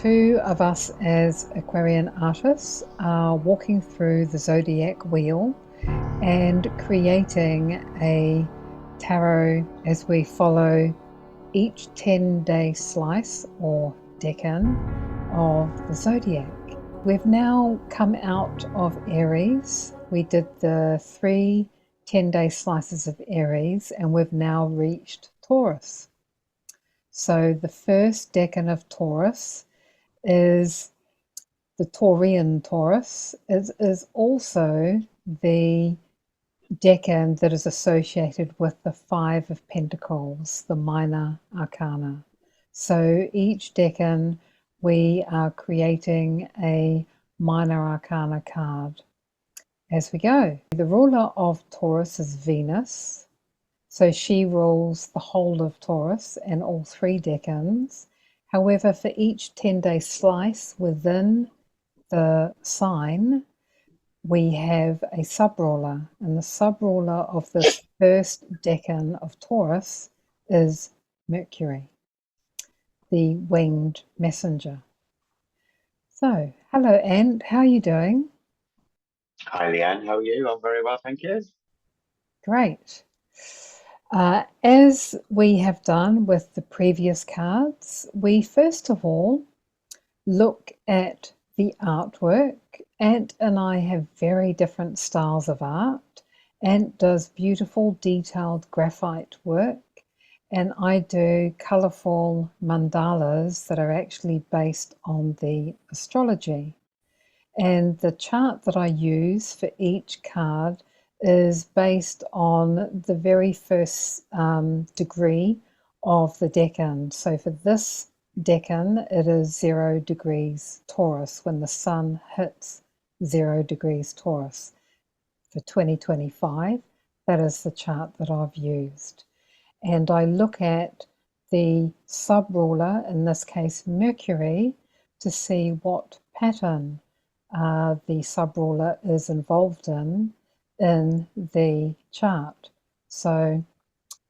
Two of us as Aquarian artists are walking through the Zodiac wheel and creating a tarot as we follow each 10-day slice or decan of the Zodiac. We've now come out of Aries. We did the 3 10-day slices of Aries and we've now reached Taurus. So the first decan of Taurus is the Taurian Taurus, is also the decan that is associated with the 5 of Pentacles, the minor arcana. So each decan we are creating a minor arcana card as we go. The ruler of Taurus is Venus, so she rules the whole of Taurus and all 3 decans. However, for each 10-day slice within the sign, we have a sub-ruler, and the sub-ruler of this first decan of Taurus is Mercury, the winged messenger. So, hello, Ant. How are you doing? Hi, Leanne. How are you? I'm very well, thank you. Great. As we have done with the previous cards, we first of all look at the artwork. Ant and I have very different styles of art. Ant does beautiful detailed graphite work, and I do colourful mandalas that are actually based on the astrology. And the chart that I use for each card is based on the very first degree of the decan. So for this decan, it is 0 degrees Taurus when the sun hits 0 degrees Taurus. For 2025, that is the chart that I've used. And I look at the sub-ruler, in this case Mercury, to see what pattern the sub-ruler is involved in the chart. So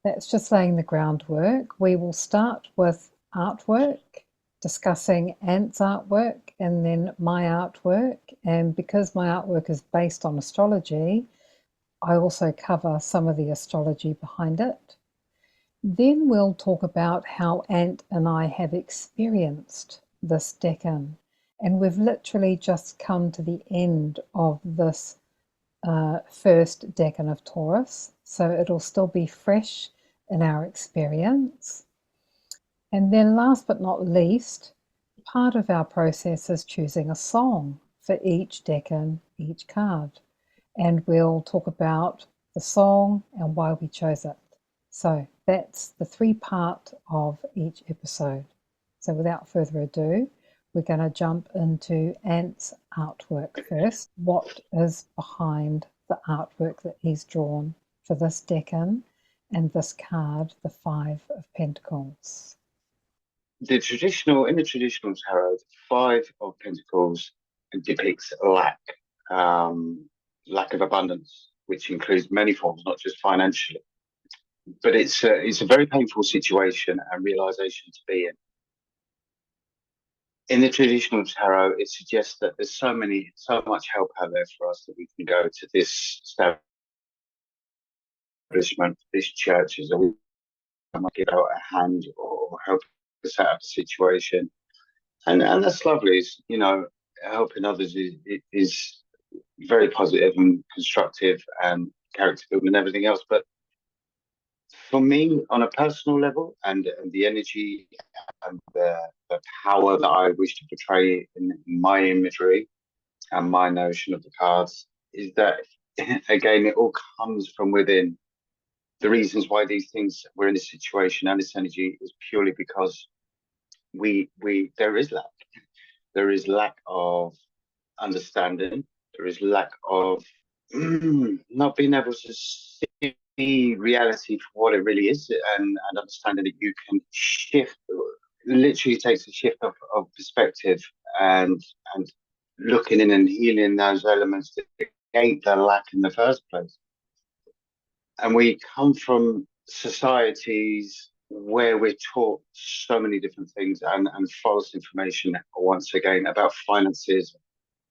that's just laying the groundwork. We will start with artwork, discussing Ant's artwork and then my artwork. And because my artwork is based on astrology, I also cover some of the astrology behind it. Then we'll talk about how Ant and I have experienced this decan. And we've literally just come to the end of this first decan of Taurus, so it'll still be fresh in our experience. And then last but not least, part of our process is choosing a song for each decan, each card. And we'll talk about the song and why we chose it. So that's the 3-part of each episode. So without further ado, we're going to jump into Ant's artwork first. What is behind the artwork that he's drawn for this decan and this card, the 5 of Pentacles? In the traditional tarot, 5 of Pentacles depicts lack, lack of abundance, which includes many forms, not just financially. But it's a very painful situation and realization to be in. In the traditional tarot, it suggests that there's so much help out there for us that we can go to this establishment, this church, as we might give out a hand or help us out of the situation, and that's lovely. It's, you know, helping others is very positive and constructive and character building and everything else. But for me, on a personal level, and the energy and the power that I wish to portray in my imagery and my notion of the cards is that, again, it all comes from within. The reasons why these things, we're in this situation and this energy, is purely because there is lack. There is lack of understanding. There is lack of not being able to see reality for what it really is, and understanding that you can shift. It literally takes a shift of perspective and looking in and healing those elements that negate the lack in the first place. And we come from societies where we're taught so many different things and false information once again about finances.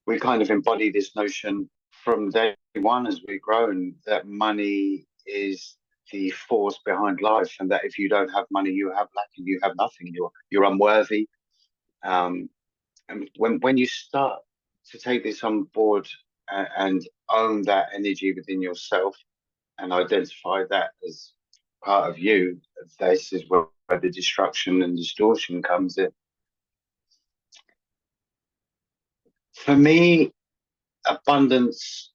We kind of embody this notion from day one as we grow, and that money is the force behind life, and that if you don't have money, you have lack and you have nothing. You're unworthy. And when you start to take this on board and own that energy within yourself and identify that as part of you, this is where the destruction and distortion comes in. For me, abundance,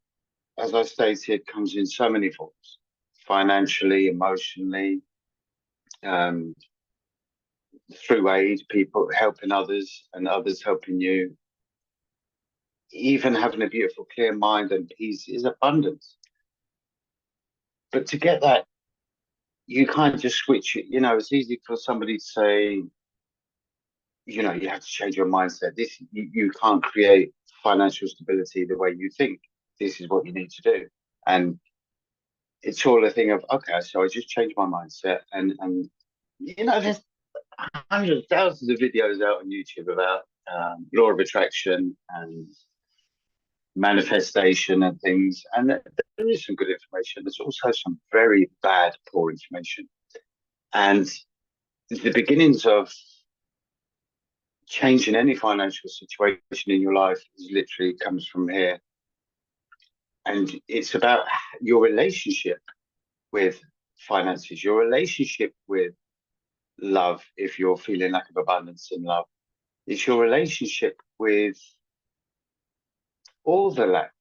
as I stated, comes in so many forms: financially, emotionally, through aid, people helping others and others helping you. Even having a beautiful, clear mind and peace is abundance. But to get that, you can't just switch it. You know, it's easy for somebody to say, you know, you have to change your mindset. You can't create financial stability the way you think. This is what you need to do. And it's all a thing of, okay, so I just changed my mindset. And you know, there's hundreds, thousands of videos out on YouTube about law of attraction and manifestation and things. And there is some good information. There's also some very bad, poor information. And the beginnings of changing any financial situation in your life is literally comes from here. And it's about your relationship with finances, your relationship with love, if you're feeling lack of abundance in love. It's your relationship with all the lack.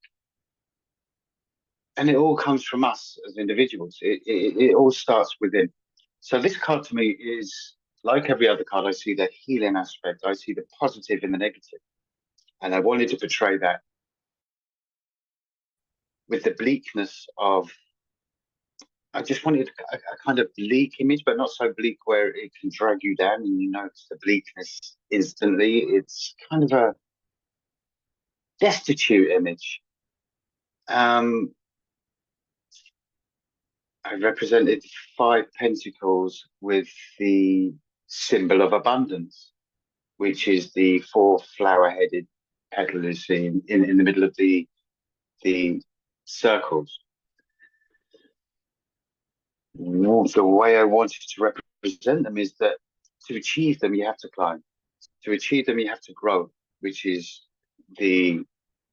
And it all comes from us as individuals. It all starts within. So this card to me is like every other card. I see the healing aspect. I see the positive and the negative. And I wanted to portray that with the bleakness of, I just wanted a kind of bleak image, but not so bleak where it can drag you down and you notice the bleakness instantly. It's kind of a destitute image. I represented 5 pentacles with the symbol of abundance, which is the 4 flower-headed petal you see in the middle of the circles. The way I wanted to represent them is that to achieve them, you have to climb. To achieve them, you have to grow, which is the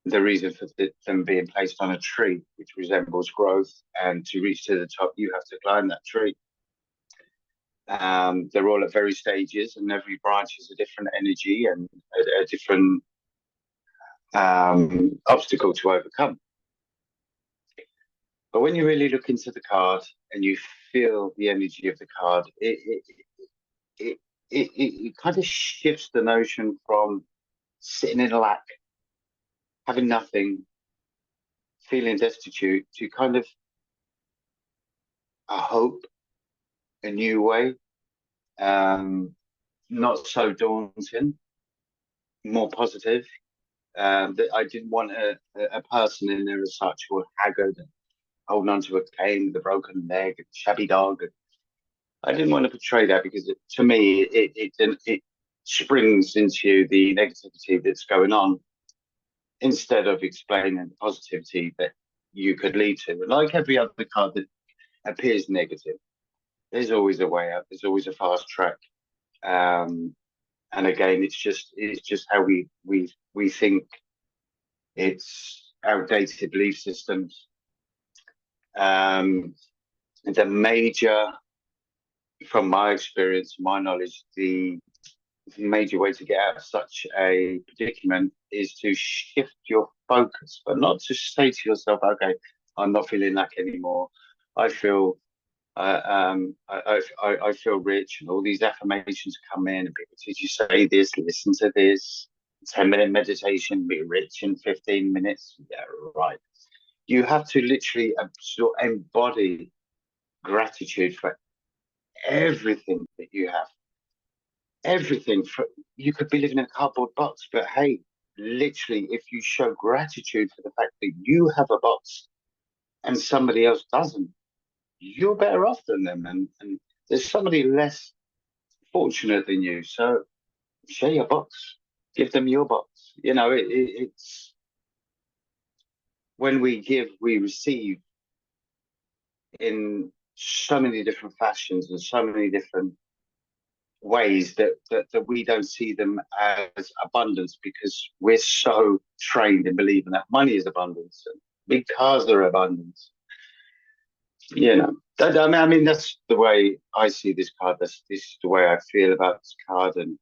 reason for them being placed on a tree, which resembles growth. And to reach to the top, you have to climb that tree. They're all at various stages, and every branch is a different energy and a different obstacle to overcome. But when you really look into the card and you feel the energy of the card, it kind of shifts the notion from sitting in lack, having nothing, feeling destitute, to kind of a hope, a new way, not so daunting, more positive. That I didn't want a person in there as such who were haggard and holding onto a cane with a broken leg, a shabby dog. I didn't want to portray that because to me it springs into the negativity that's going on instead of explaining the positivity that you could lead to. And like every other card that appears negative, there's always a way out. There's always a fast track. And again, it's just how we think. It's outdated belief systems. The major, from my experience, my knowledge, the major way to get out of such a predicament is to shift your focus, but not to say to yourself, okay, I'm not feeling lack anymore. I feel I feel rich, and all these affirmations come in and people teach you, say this, listen to this, 10-minute meditation, be rich in 15 minutes. Yeah, right. You have to literally embody gratitude for everything that you have. Everything. You could be living in a cardboard box, but hey, literally, if you show gratitude for the fact that you have a box and somebody else doesn't, you're better off than them. And there's somebody less fortunate than you. So share your box, give them your box. You know, it's when we give, we receive in so many different fashions and so many different ways that we don't see them as abundance, because we're so trained in believing that money is abundance and big cars are abundance. You know, I mean, that's the way I see this card. This is the way I feel about this card. And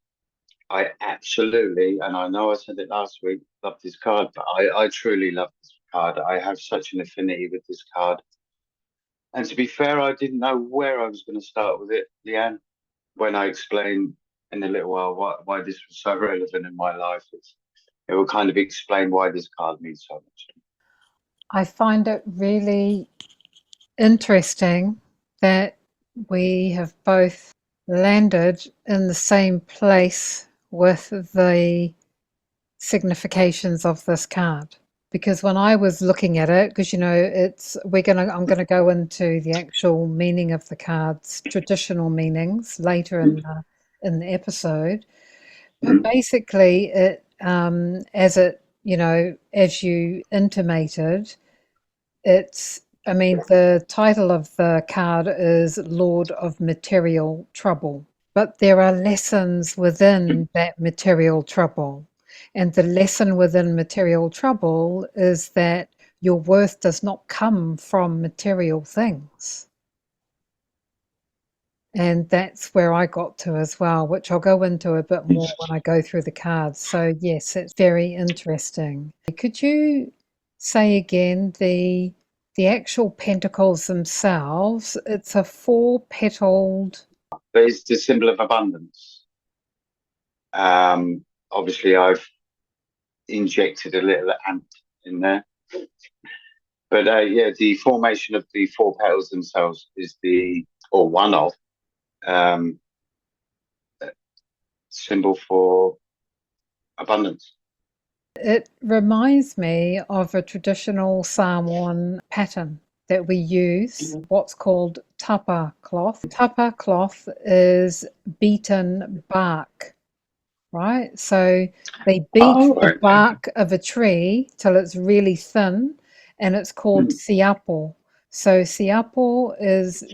I absolutely, and I know I said it last week, love this card, but I truly love this card. I have such an affinity with this card. And to be fair, I didn't know where I was going to start with it, Leanne, when I explained in a little while why this was so relevant in my life. It will kind of explain why this card means so much. I find it really interesting that we have both landed in the same place with the significations of this card. Because when I was looking at it, because I'm gonna go into the actual meaning of the cards, traditional meanings later in the episode. But basically, it as you intimated, the title of the card is Lord of Material Trouble, but there are lessons within that material trouble. And the lesson within material trouble is that your worth does not come from material things. And that's where I got to as well, which I'll go into a bit more when I go through the cards. So yes, it's very interesting. Could you say again the actual pentacles themselves? It's a 4-petaled. But it's the symbol of abundance. Obviously, I've injected a little ant in there. But yeah, the formation of the 4 petals themselves is one of, symbol for abundance. It reminds me of a traditional Samoan pattern that we use, what's called tapa cloth. Tapa cloth is beaten bark, right? So they beat the bark of a tree till it's really thin, and it's called siapo. So siapo is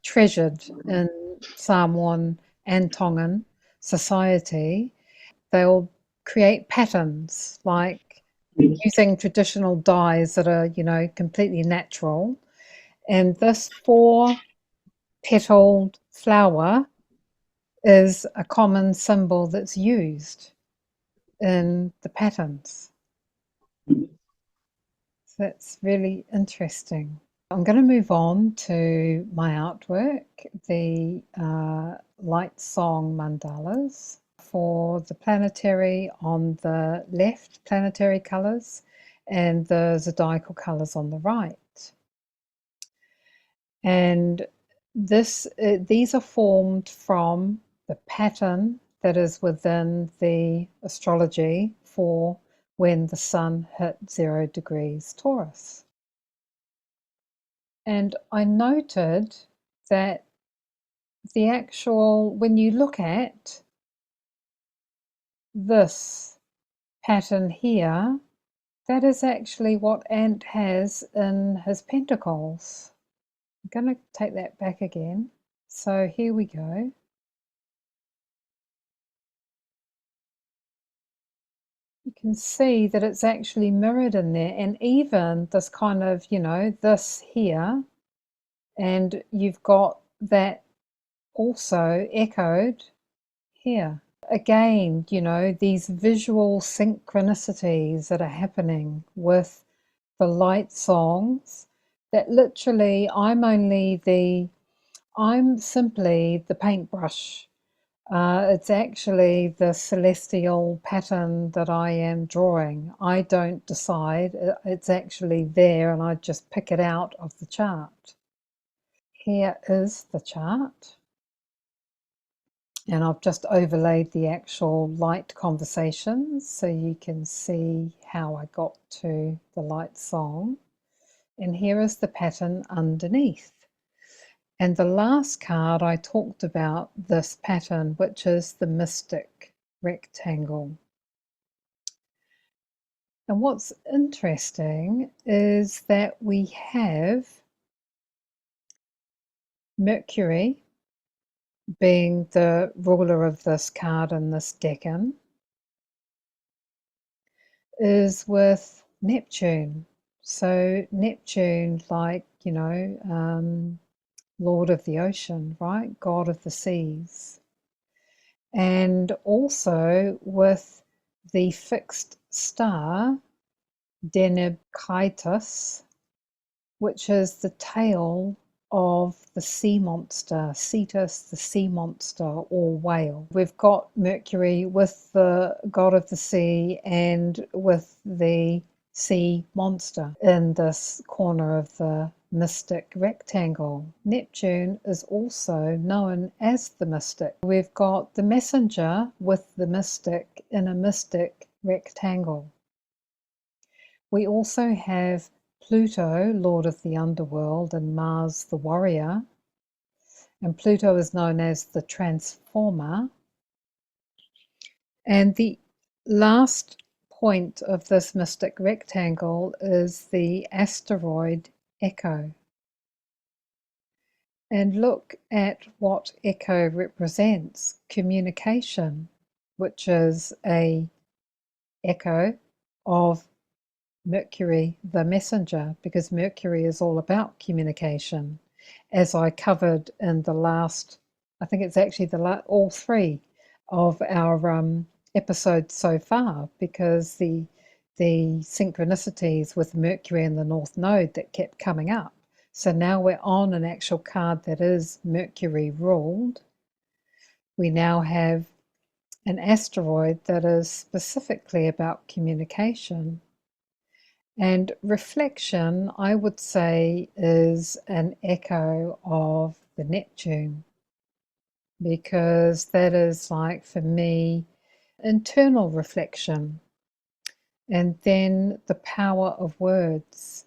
treasured in Samoan and Tongan society. They'll create patterns like using traditional dyes that are, completely natural. And this 4-petaled flower is a common symbol that's used in the patterns. So that's really interesting. I'm going to move on to my artwork, the LightSong mandalas. For the planetary on the left, planetary colors, and the zodiacal colors on the right. And these are formed from the pattern that is within the astrology for when the sun hit 0 degrees Taurus. And I noted that when you look at this pattern here, that is actually what Ant has in his pentacles. I'm going to take that back again. So here we go. You can see that it's actually mirrored in there, and even this kind of, this here, and you've got that also echoed here. Again, these visual synchronicities that are happening with the light songs, that literally I'm simply the paintbrush. It's actually the celestial pattern that I am drawing. I don't decide, it's actually there, and I just pick it out of the chart. Here is the chart. And I've just overlaid the actual light conversations so you can see how I got to the light song. And here is the pattern underneath. And the last card I talked about this pattern, which is the mystic rectangle. And what's interesting is that we have Mercury being the ruler of this card in this decan is with Neptune. So Neptune, like, you know, Lord of the ocean, right? God of the seas. And also with the fixed star, Deneb, which is the tail of the sea monster, Cetus, the sea monster or whale. We've got Mercury with the god of the sea and with the sea monster in this corner of the mystic rectangle. Neptune is also known as the mystic. We've got the messenger with the mystic in a mystic rectangle. We also have Pluto, Lord of the underworld, and Mars, the warrior. And Pluto is known as the transformer. And the last point of this mystic rectangle is the asteroid Echo. And look at what Echo represents: communication, which is a echo of Mercury, the messenger, because Mercury is all about communication, as I covered in the last, I think it's actually all three of our episodes so far, because the synchronicities with Mercury and the North Node that kept coming up. So now we're on an actual card that is Mercury ruled. We now have an asteroid that is specifically about communication. And reflection, I would say, is an echo of the Neptune, because that is, like, for me, internal reflection. And then the power of words.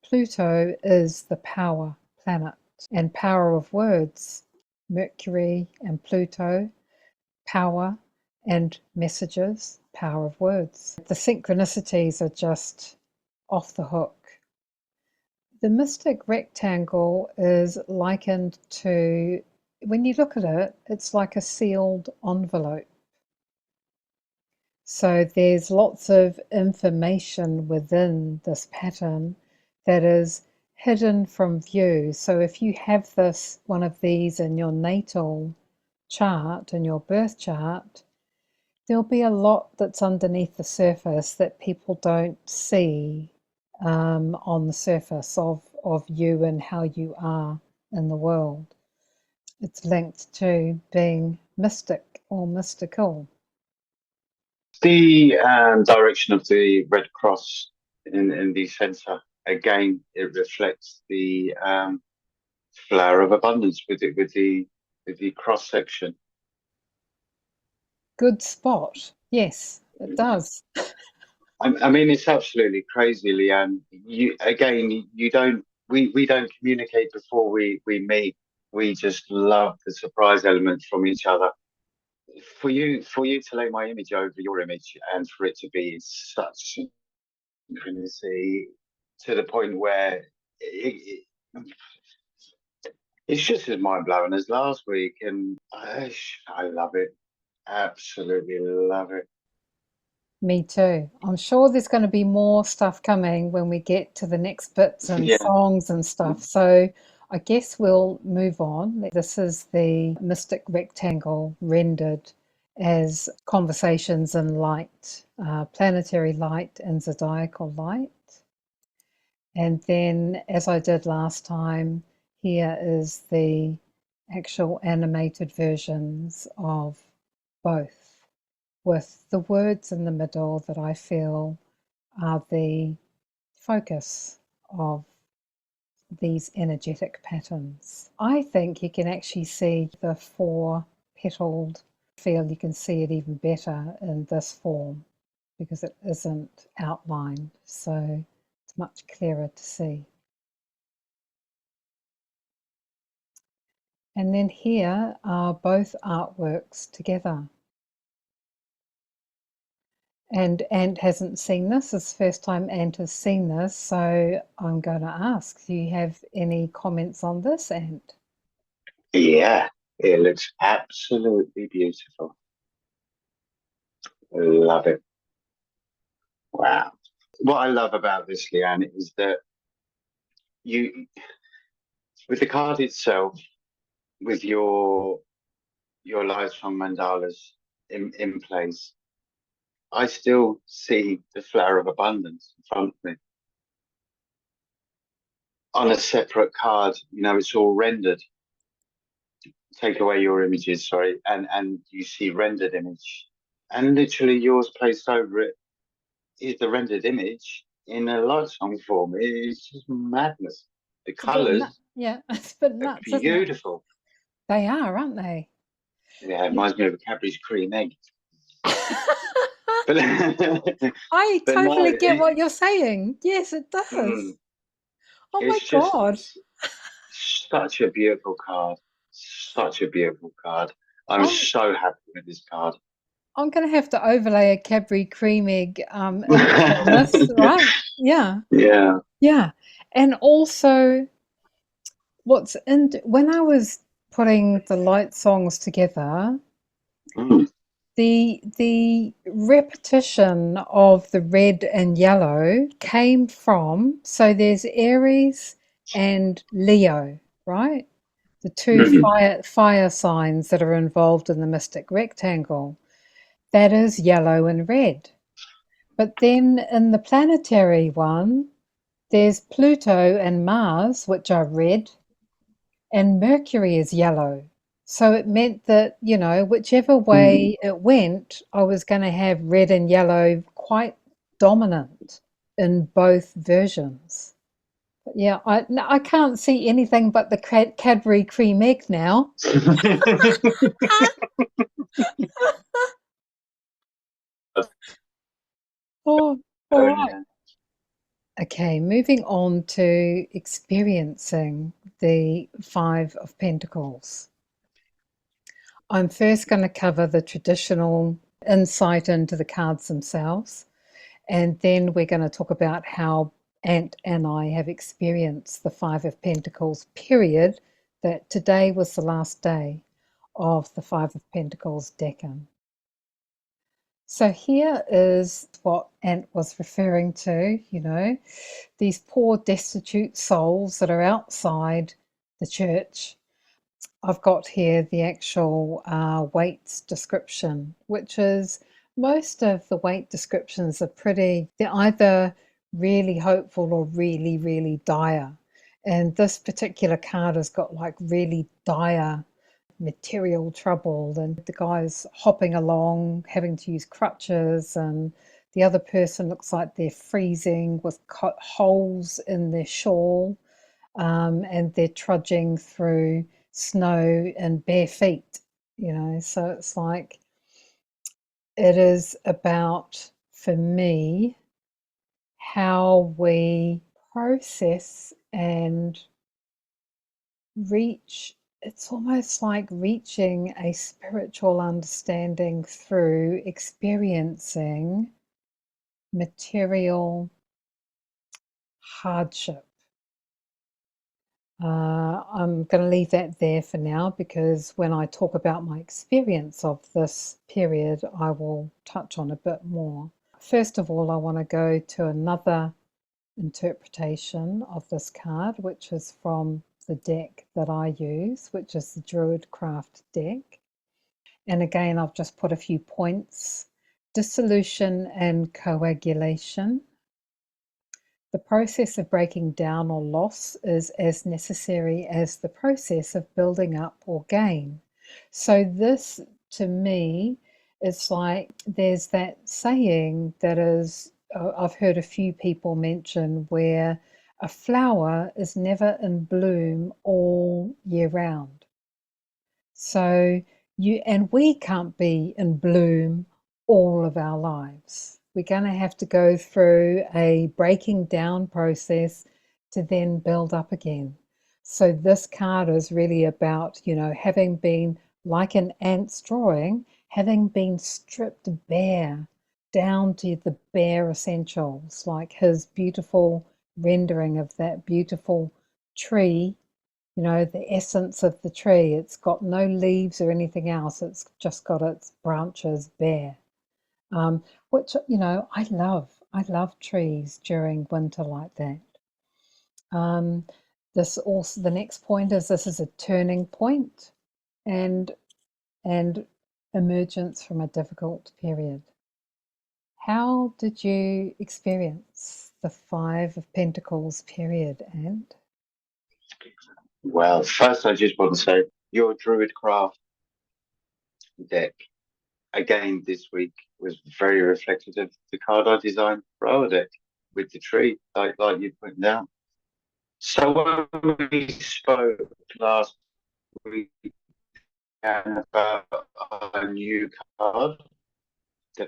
Pluto is the power planet, and power of words, Mercury and Pluto, power and messages, power of words. The synchronicities are just off the hook. The mystic rectangle is likened to, when you look at it, it's like a sealed envelope. So there's lots of information within this pattern that is hidden from view. So if you have one of these in your natal chart, in your birth chart, there'll be a lot that's underneath the surface that people don't see on the surface of you and how you are in the world. It's linked to being mystic or mystical. The direction of the red cross in the center, again, it reflects the flower of abundance with the cross section. Good spot. Yes, it does. I mean, it's absolutely crazy, Leanne. We don't communicate before we meet. We just love the surprise element from each other. For you to lay my image over your image, and for it to be such synchronicity to the point where it's just as mind blowing as last week, and I love it. Absolutely love it. Me too. I'm sure there's going to be more stuff coming when we get to the next bits and Yeah. songs and stuff. So I guess we'll move on. This is the mystic rectangle rendered as conversations in light, planetary light and zodiacal light. And then, as I did last time, here is the actual animated versions of both, with the words in the middle that I feel are the focus of these energetic patterns. I think you can actually see the four-petaled feel. You can see it even better in this form because it isn't outlined, so it's much clearer to see. And then here are both artworks together. And Ant hasn't seen this. It's the first time Ant has seen this. So I'm going to ask, do you have any comments on this, Ant? Yeah, it looks absolutely beautiful. Love it. Wow. What I love about this, Leanne, is that you, with the card itself, with your LightSong mandalas in place, I still see the flower of abundance in front of me. On a separate card, you know, it's all rendered. Take away your images, sorry, and you see rendered image. And literally yours placed over it is the rendered image in a LightSong form. It's just madness. The It's a bit colours yeah, it's a bit are nuts, isn't it? beautiful. They are, aren't they? Yeah, it reminds me of a Cadbury's cream egg. But I but no, totally get what you're saying. Yes, it does. Oh my it's just God. such a beautiful card. Such a beautiful card. I'm I'm so happy with this card. I'm gonna have to overlay a Cadbury cream egg image on this, right? Yeah, Yeah. yeah. And also what's in when I was putting the light songs together, Mm. the repetition of the red and yellow came from, so there's Aries and Leo, right? The two Mhm. fire signs that are involved in the mystic rectangle. That is yellow and red. But then in the planetary one, there's Pluto and Mars, which are red, and Mercury is yellow. So it meant that, you know, whichever Mm. way it went, I was going to have red and yellow quite dominant in both versions. But yeah, I can't see anything but the Cadbury cream egg now. Oh, all Oh, right. yeah. Okay, moving on to experiencing the Five of Pentacles. I'm first going to cover the traditional insight into the cards themselves, and then we're going to talk about how Ant and I have experienced the Five of Pentacles period, that today was the last day of the Five of Pentacles Decan. So here is what Ant was referring to, you know, these poor destitute souls that are outside the church. I've got here the actual weights description, which is most of the weight descriptions are they're either really hopeful or really, really dire. And this particular card has got like really dire material trouble, and the guy's hopping along, having to use crutches, and the other person looks like they're freezing with holes in their shawl, and they're trudging through snow and bare feet, you know. So it's like it is about, for me, how we process and reach. It's almost like reaching a spiritual understanding through experiencing material hardship. I'm going to leave that there for now, because when I talk about my experience of this period, I will touch on a bit more. First of all, I want to go to another interpretation of this card, which is from the deck that I use, which is the Druidcraft deck. And again, I've just put a few points. Dissolution and coagulation. The process of breaking down or loss is as necessary as the process of building up or gain. So this, to me, it's like there's that saying that is, I've heard a few people mention, where a flower is never in bloom all year round. So we can't be in bloom all of our lives. We're going to have to go through a breaking down process to then build up again. So this card is really about, you know, having been like an ant's drawing, having been stripped bare down to the bare essentials, like his beautiful rendering of that beautiful tree, you know, the essence of the tree. It's got no leaves or anything else. It's just got its branches bare, which, you know, I love. I love trees during winter like that. Um, this also, the next point is this is a turning point and and emergence from a difficult period. How did you experience the Five of Pentacles period, and Well, first I just want to say your Druid Craft deck again this week was very reflective of the card I designed for our deck with the tree, like you pointed out. So when we spoke last week about a new card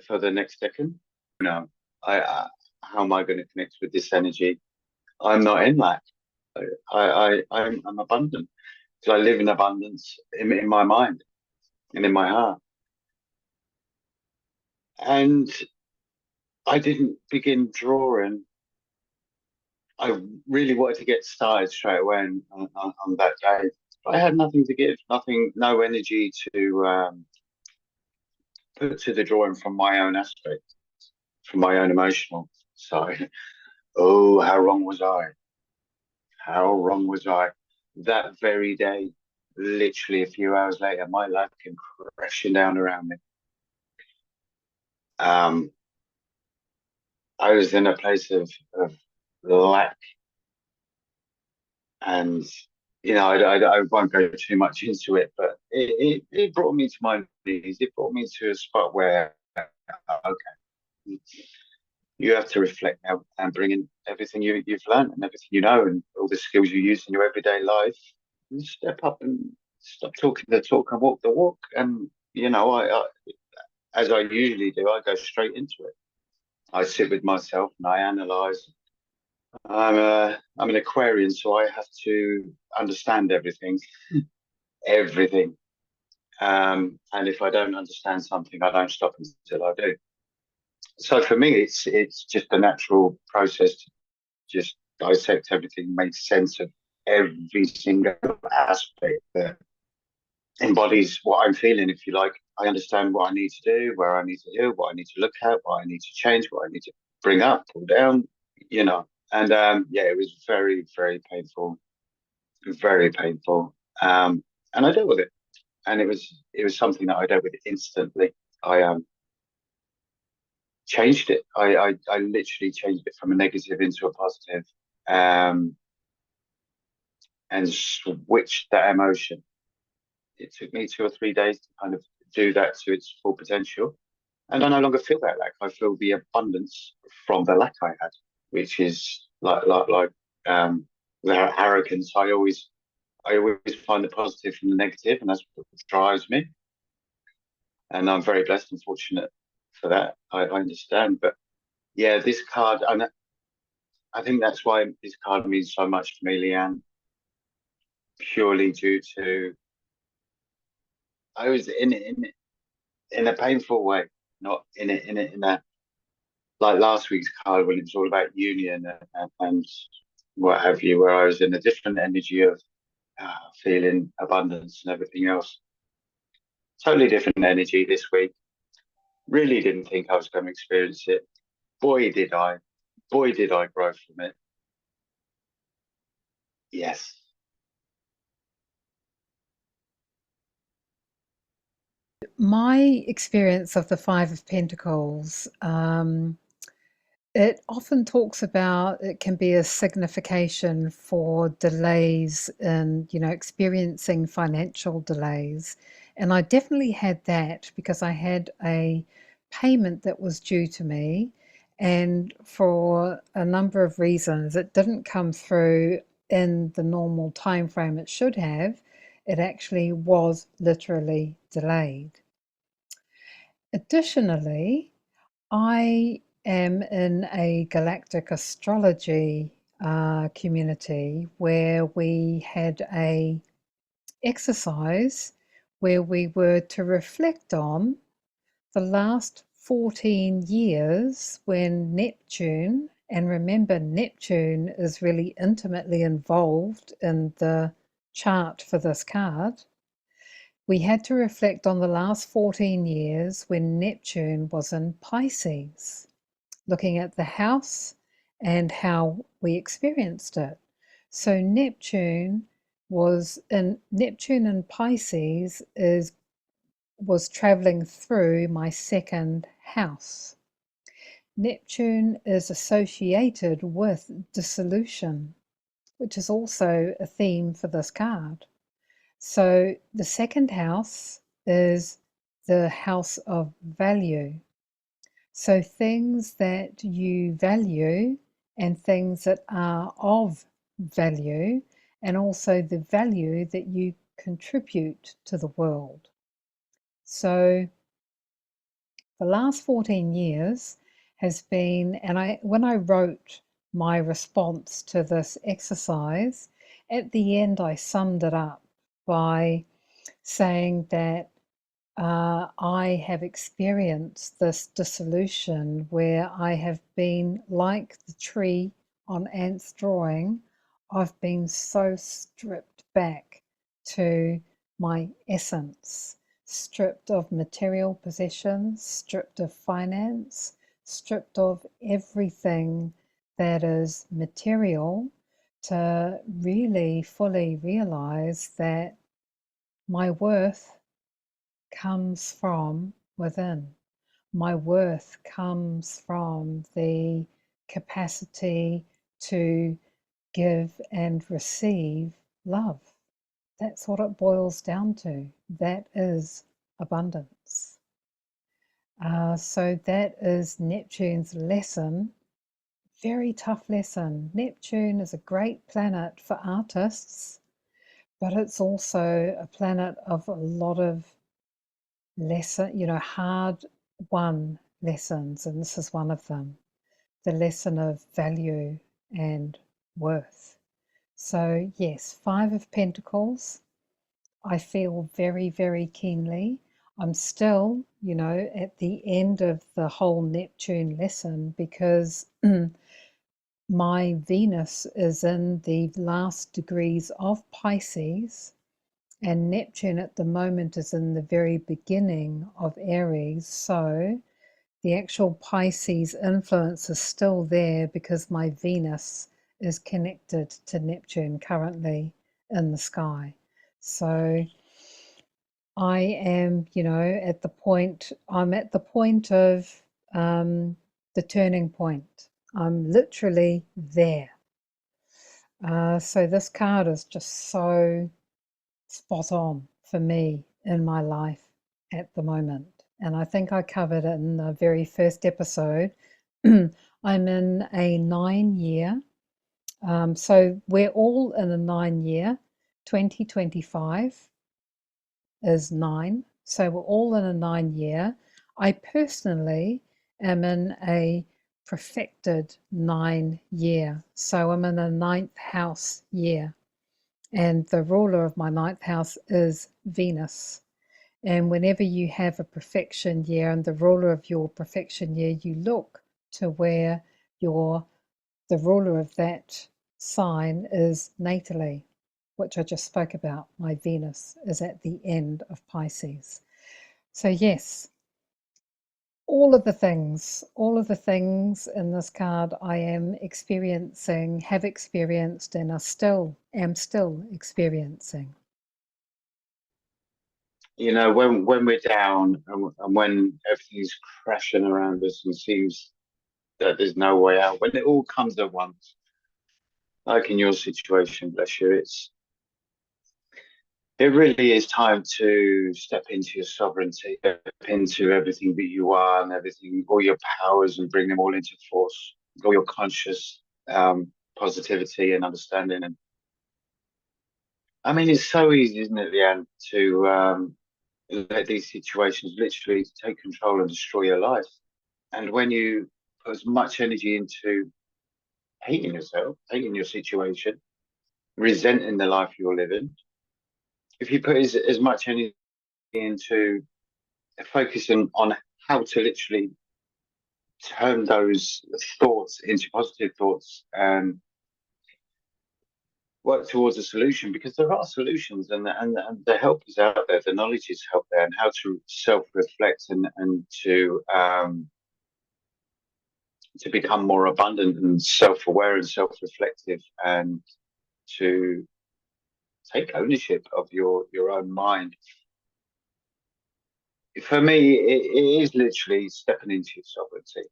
for the next second, you know, how am I going to connect with this energy? I'm not in lack. I'm abundant. So I live in abundance in my mind and in my heart. And I didn't begin drawing. I really wanted to get started straight away on that day. I had nothing to give, nothing, no energy to put to the drawing from my own aspect, from my own emotional side. Oh, how wrong was I? How wrong was I? That very day, literally a few hours later, my life came crashing down around me. I was in a place of lack, and you know, I won't go too much into it, but it brought me to my knees. It brought me to a spot where, okay, you have to reflect now and bring in everything you've learned and everything you know and all the skills you use in your everyday life. And step up and stop talking the talk and walk the walk. And you know, as I usually do, I go straight into it. I sit with myself and I analyze. I'm an Aquarian, so I have to understand everything, everything. And if I don't understand something, I don't stop until I do. So for me, it's just a natural process to just dissect everything, make sense of every single aspect that embodies what I'm feeling, if you like. I understand what I need to do, where I need to do, what I need to look at, what I need to change, what I need to bring up, pull down, you know. And yeah, it was very, very painful. And I dealt with it, and it was something that I dealt with instantly. I changed it. I literally changed it from a negative into a positive, and switched that emotion. It took me 2 or 3 days to kind of do that to its full potential. And I no longer feel that lack. I feel the abundance from the lack I had, which is like the arrogance. I always find the positive from the negative, and that's what drives me. And I'm very blessed and fortunate for that. I understand. But yeah, this card, and I think that's why this card means so much to me, Leanne, purely due to I was in a painful way, not in a like last week's card when it was all about union and what have you, where I was in a different energy of feeling abundance and everything else. Totally different energy this week. Really didn't think I was going to experience it. Boy, did I. Boy, did I grow from it. Yes. my experience of the Five of Pentacles, it often talks about it can be a signification for delays in, you know, experiencing financial delays. And I definitely had that because I had a payment that was due to me. And for a number of reasons, it didn't come through in the normal time frame it should have. It actually was literally delayed. Additionally, I am in a galactic astrology community where we had a exercise where we were to reflect on the last 14 years when Neptune, and remember Neptune is really intimately involved in the chart for this card. We had to reflect on the last 14 years when Neptune was in Pisces, looking at the house and how we experienced it. So Neptune in Pisces was traveling through my second house. Neptune is associated with dissolution, which is also a theme for this card. So the second house is the house of value. So things that you value and things that are of value, and also the value that you contribute to the world. So the last 14 years has been, and when I wrote my response to this exercise, at the end I summed it up by saying that I have experienced this dissolution where I have been like the tree on Ant's drawing. I've been so stripped back to my essence, stripped of material possessions, stripped of finance, stripped of everything that is material, to really fully realize that my worth comes from within. My worth comes from the capacity to give and receive love. That's what it boils down to. That is abundance. So that is Neptune's lesson. Very tough lesson. Neptune is a great planet for artists, but it's also a planet of a lot of hard won lessons, and this is one of them, the lesson of value and worth. So yes, Five of Pentacles, I feel very, very keenly. I'm still, at the end of the whole Neptune lesson because my Venus is in the last degrees of Pisces, and Neptune at the moment is in the very beginning of Aries. So the actual Pisces influence is still there because my Venus is connected to Neptune currently in the sky. So I am, at the point of the turning point. I'm literally there. So this card is just so spot on for me in my life at the moment. And I think I covered it in the very first episode. I'm in a 9-year. So we're all in a 9-year. 2025 is 9. So we're all in a 9-year. I personally am in a perfected 9-year. So I'm in a 9th house year. And the ruler of my 9th house is Venus. And whenever you have a perfection year and the ruler of your perfection year, you look to where the ruler of that sign is natally, which I just spoke about. My Venus is at the end of Pisces. So yes, all of the things in this card I am experiencing, have experienced, and am still experiencing. When we're down and when everything's crashing around us and seems that there's no way out, when it all comes at once, like in your situation, bless you, it really is time to step into your sovereignty, step into everything that you are and everything, all your powers, and bring them all into force, all your conscious positivity and understanding. And I mean, it's so easy, isn't it, Leanne, to let these situations literally take control and destroy your life. And when you put as much energy into hating yourself, hating your situation, resenting the life you're living, if you put as much energy into focusing on how to literally turn those thoughts into positive thoughts and work towards a solution, because there are solutions, and the help is out there, the knowledge is out there, and how to self-reflect and to become more abundant and self-aware and self-reflective, and to take ownership of your own mind. For me, it is literally stepping into your sovereignty,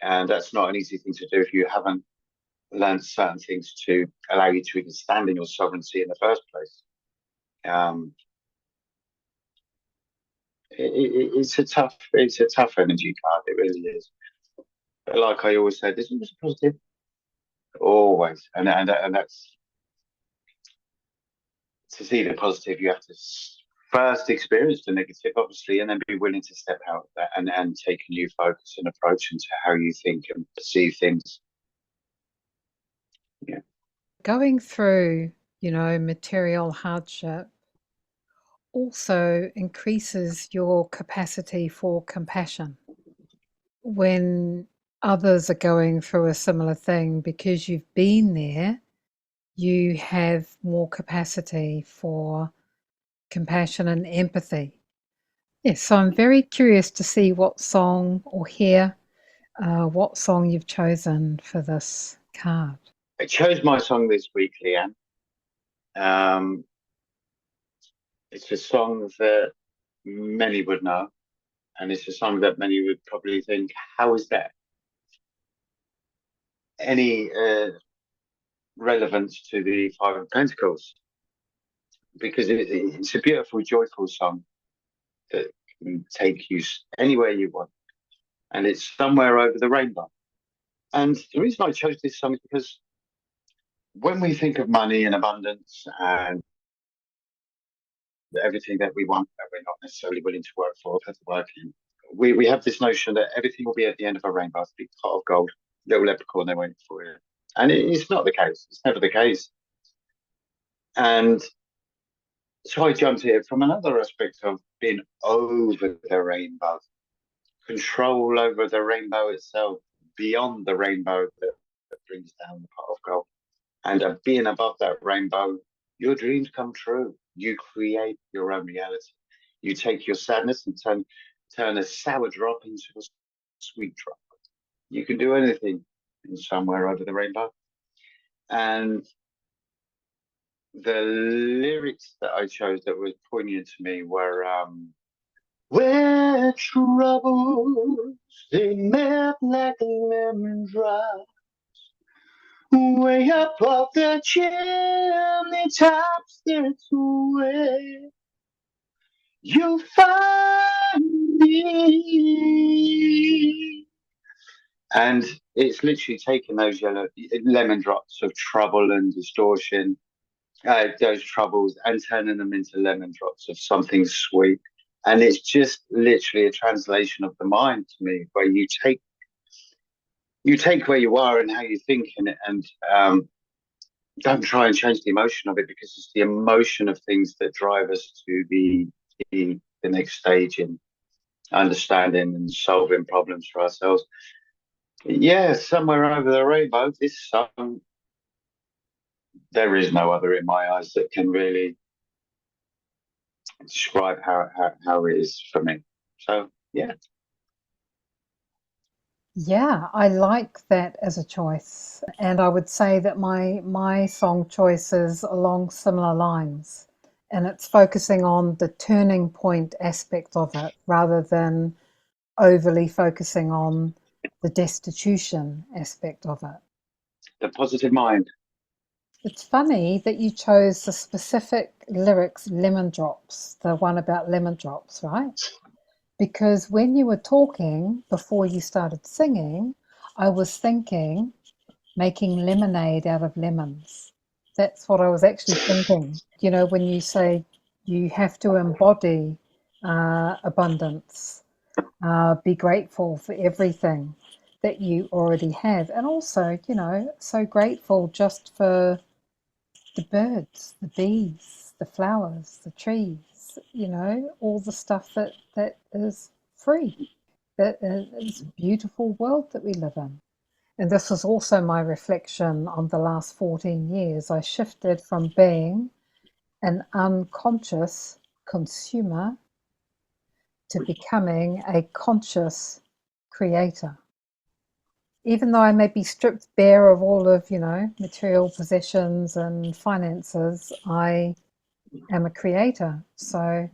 and that's not an easy thing to do if you haven't learned certain things to allow you to even stand in your sovereignty in the first place. It's a tough energy card. It really is. But like I always say, this is positive, always, and that's to see the positive. You have to first experience the negative, obviously, and then be willing to step out of that and take a new focus and approach into how you think and perceive things. Yeah. Going through, material hardship also increases your capacity for compassion when others are going through a similar thing. Because you've been there, you have more capacity for compassion and empathy. Yes, so I'm very curious to see what song, or hear what song you've chosen for this card. I chose my song this week, Leanne. It's a song that many would know, and it's a song that many would probably think, how is that any relevance to the Five of Pentacles? Because it's a beautiful, joyful song that can take you anywhere you want, and it's somewhere over the rainbow. And the reason I chose this song is because when we think of money and abundance and everything that we want that we're not necessarily willing to work for, we have this notion that everything will be at the end of a rainbow, a big pot of gold, little leprechaun, they're waiting for you. And it's not the case. It's never the case. And so I jumped here from another aspect of being over the rainbow, control over the rainbow itself, beyond the rainbow that brings down the pot of gold. And being above that rainbow, your dreams come true. You create your own reality. You take your sadness and turn a sour drop into a sweet drop. You can do anything in somewhere over the rainbow. And the lyrics that I chose that was poignant to me were where troubles they melt like lemon drops, way up off the chimney tops, that's where you'll find me. And it's literally taking those yellow lemon drops of trouble and distortion, those troubles, and turning them into lemon drops of something sweet. And it's just literally a translation of the mind to me, where you take where you are and how you think in it, and don't try and change the emotion of it, because it's the emotion of things that drive us to the next stage in understanding and solving problems for ourselves. Yeah, somewhere over the rainbow, this song, there is no other in my eyes that can really describe how it is for me. So yeah. Yeah, I like that as a choice. And I would say that my song choice is along similar lines. And it's focusing on the turning point aspect of it rather than overly focusing on the destitution aspect of it. The positive mind. It's funny that you chose the specific lyrics, lemon drops, the one about lemon drops, right? Because when you were talking before you started singing, I was thinking making lemonade out of lemons. That's what I was actually thinking. When you say you have to embody abundance, be grateful for everything. that you already have. And also, you know, so grateful just for the birds, the bees, the flowers, the trees, you know, all the stuff that is free, that is a beautiful world that we live in. And this was also my reflection on the last 14 years. I shifted from being an unconscious consumer to becoming a conscious creator. Even though I may be stripped bare of all of, you know, material possessions and finances, I am a creator. So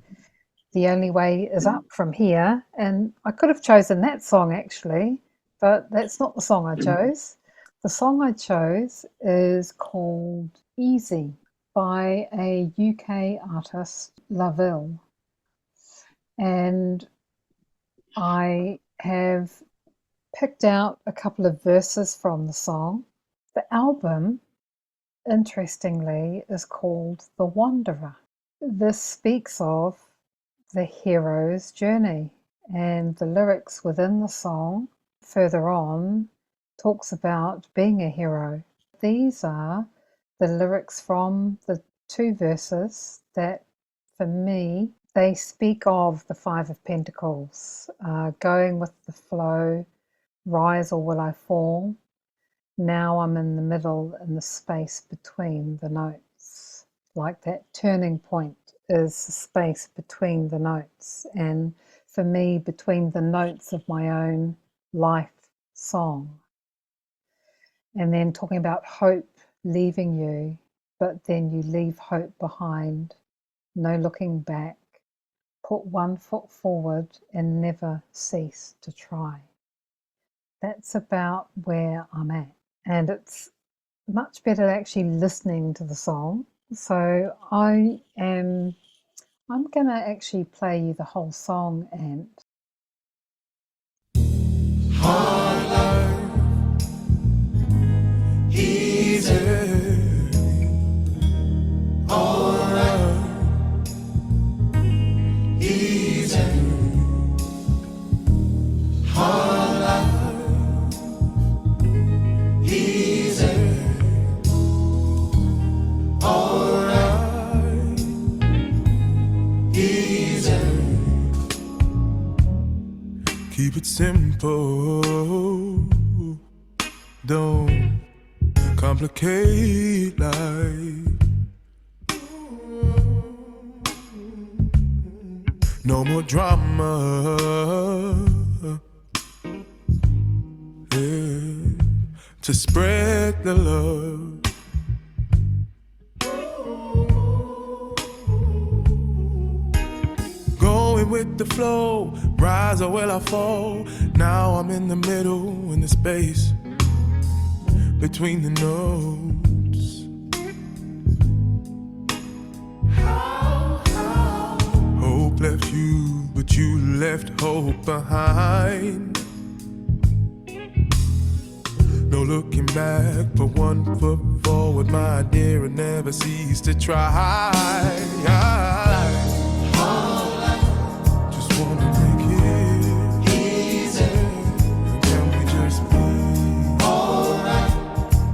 the only way is up from here. And I could have chosen that song actually, but that's not the song I chose. The song I chose is called Easy by a UK artist, Laville. And I have picked out a couple of verses from the song. The album, interestingly, is called The Wanderer. This speaks of the hero's journey, and the lyrics within the song further on talks about being a hero. These are the lyrics from the two verses that, for me, they speak of the Five of Pentacles, going with the flow, rise or will I fall? Now I'm in the middle, in the space between the notes. Like that turning point is the space between the notes. And for me, between the notes of my own life song. And then talking about hope leaving you, but then you leave hope behind. No looking back. Put one foot forward and never cease to try. That's about where I'm at. And it's much better actually listening to the song. So I'm going to actually play you the whole song, and hard life, easy, alright, easy, hard life, easy, alright, easy. Keep it simple, don't complicate life. No more drama, yeah, to spread the love. Going with the flow, rise or will I fall? Now I'm in the middle, in the space between the notes. Hope left you, but you left hope behind. No looking back, but one foot forward, my dear, and never cease to try. Just wanna make it easy. Can we just be alright?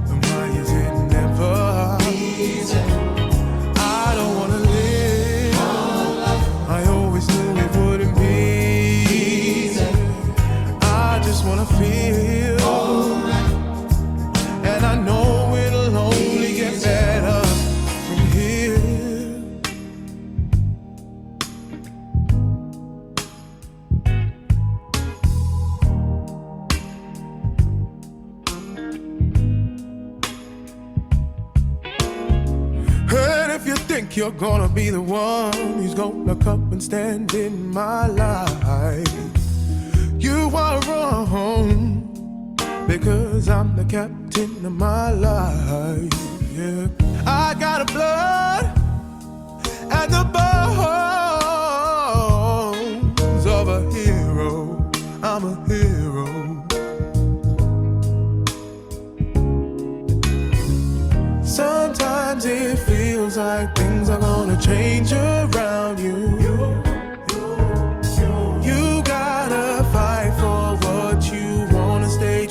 And why is it never easy? I don't wanna live I always knew it wouldn't be easy. I just wanna feel alright, and I know it'll only get better from here. And if you think you're gonna be the one who's gonna come and stand in my life, you are wrong, because I'm the captain of my life, yeah. I got a blood and the bones of a hero. I'm a hero. Sometimes it feels like things are gonna change around you. You gotta fight for what you wanna, stay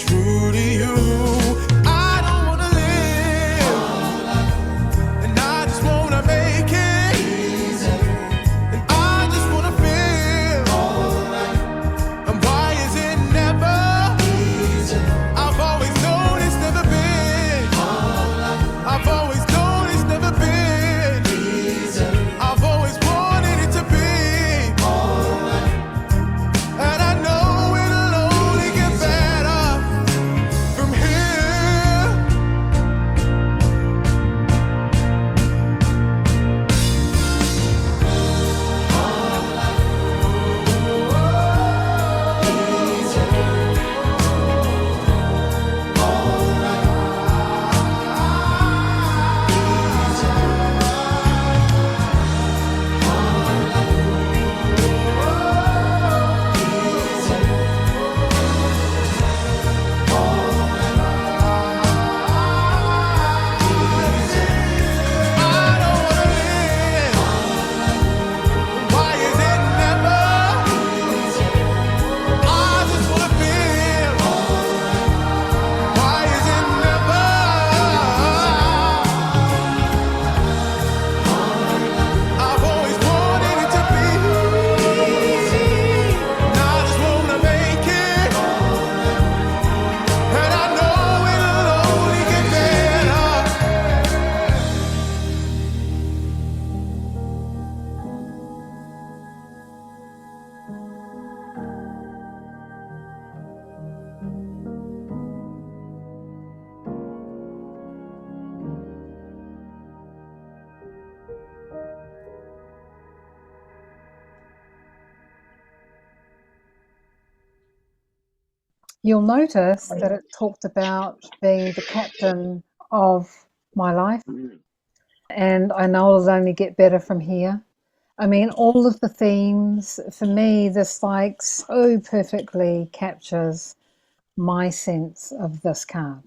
You'll notice that it talked about being the captain of my life, and I know it'll only get better from here. I mean, all of the themes, for me, this like so perfectly captures my sense of this card.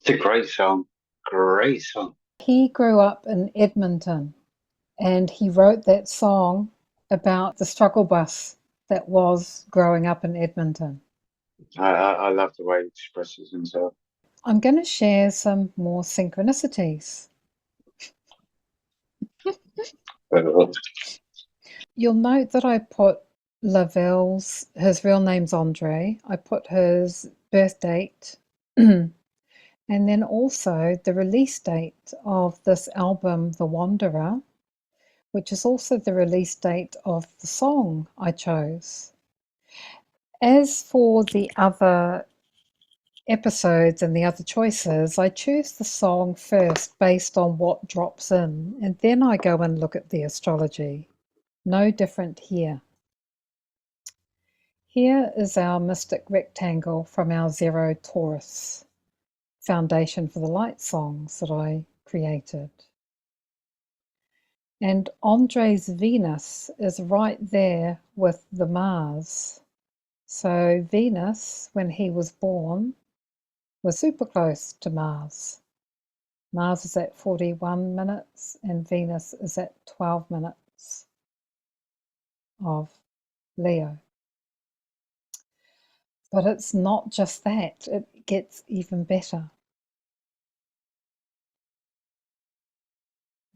It's a great song. Great song. He grew up in Edmonton, and he wrote that song about the struggle bus that was growing up in Edmonton. I love the way he expresses himself. I'm going to share some more synchronicities. You'll note that I put Laville's, his real name's Andre. I put his birth date and then also the release date of this album, The Wanderer, which is also the release date of the song I chose. As for the other episodes and the other choices, I choose the song first based on what drops in, and then I go and look at the astrology. No different here. Here is our mystic rectangle from our Zero Taurus foundation for the light songs that I created. And Andre's Venus is right there with the Mars. So Venus, when he was born, was super close to Mars. Mars is at 41 minutes and Venus is at 12 minutes of Leo. But it's not just that, it gets even better.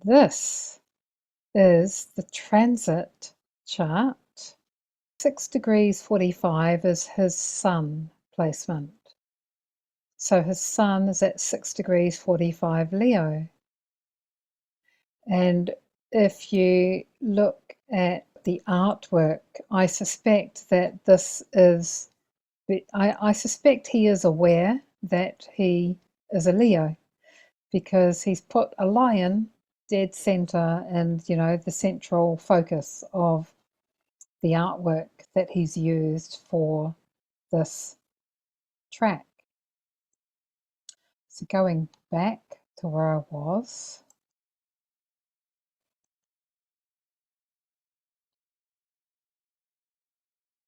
This is the transit chart. 6 degrees 45 is his sun placement. So his sun is at 6 degrees 45 Leo. And if you look at the artwork, I suspect that this is, I suspect he is aware that he is a Leo because he's put a lion dead center and, you know, the central focus of the artwork that he's used for this track. So going back to where I was,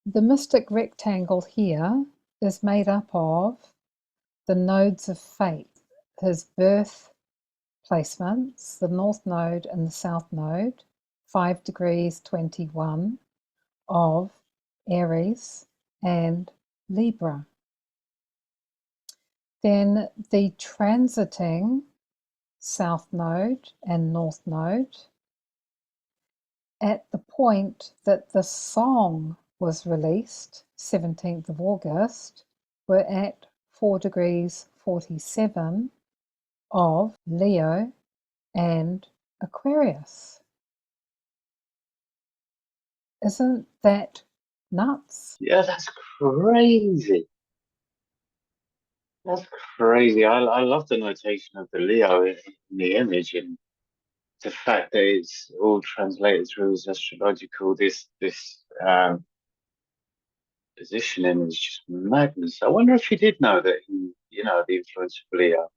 the mystic rectangle here is made up of the nodes of fate, his birth placements, the north node and the south node, 5 degrees 21 of Aries and Libra. Then the transiting south node and north node at the point that the song was released, 17th of August, were at 4 degrees 47 of Leo and Aquarius. Isn't that nuts? Yeah, that's crazy. That's crazy. I love the notation of the Leo in the image and the fact that it's all translated through as astrological. This positioning is just madness. I wonder if he did know that he, you know, the influence of Leo.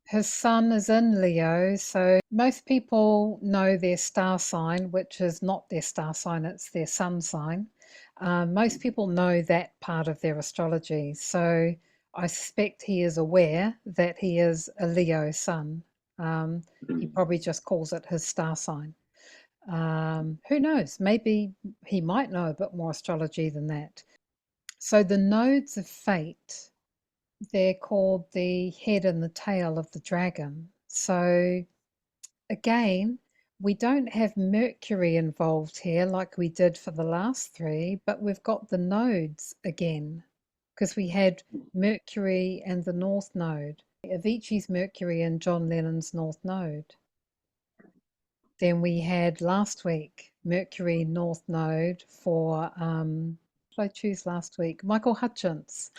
His sun is in Leo, so most people know their star sign, which is not their star sign, it's their sun sign. Most people know that part of their astrology, so I suspect he is aware that he is a Leo sun. He probably just calls it his star sign. Who knows? Maybe he might know a bit more astrology than that. So the nodes of fate, they're called the head and the tail of the dragon. So again, we don't have Mercury involved here like we did for the last three, but we've got the nodes again because we had Mercury and the North Node. Avicii's Mercury and John Lennon's North Node. Then we had last week Mercury North Node for, what did I choose last week? Michael Hutchence.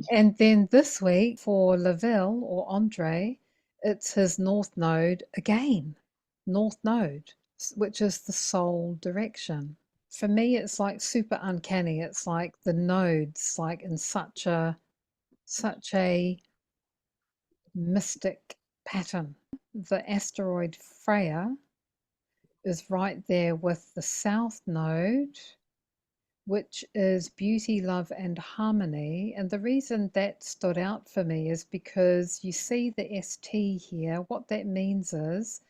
And then this week for Laville or Andre, it's his North Node again, North Node, which is the soul direction. for me, it's like super uncanny. It's like the nodes, like in such a mystic pattern. The asteroid Freya is right there with the south node, which is beauty, love, and harmony. And the reason that stood out for me is because you see the ST here. What that means is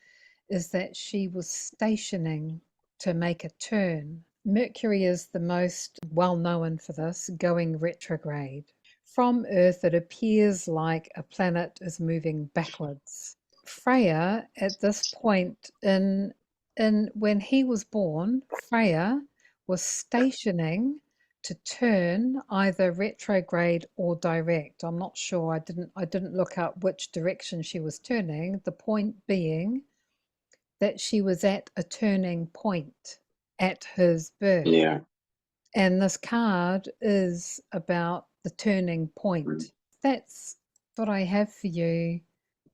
that she was stationing to make a turn. Mercury is the most well known for this, going retrograde. From Earth, it appears like a planet is moving backwards. Freya, at this point in when he was born, Freya was stationing to turn either retrograde or direct. I'm not sure. I didn't look up which direction she was turning. The point being that she was at a turning point at his birth. Yeah. And this card is about the turning point. That's what I have for you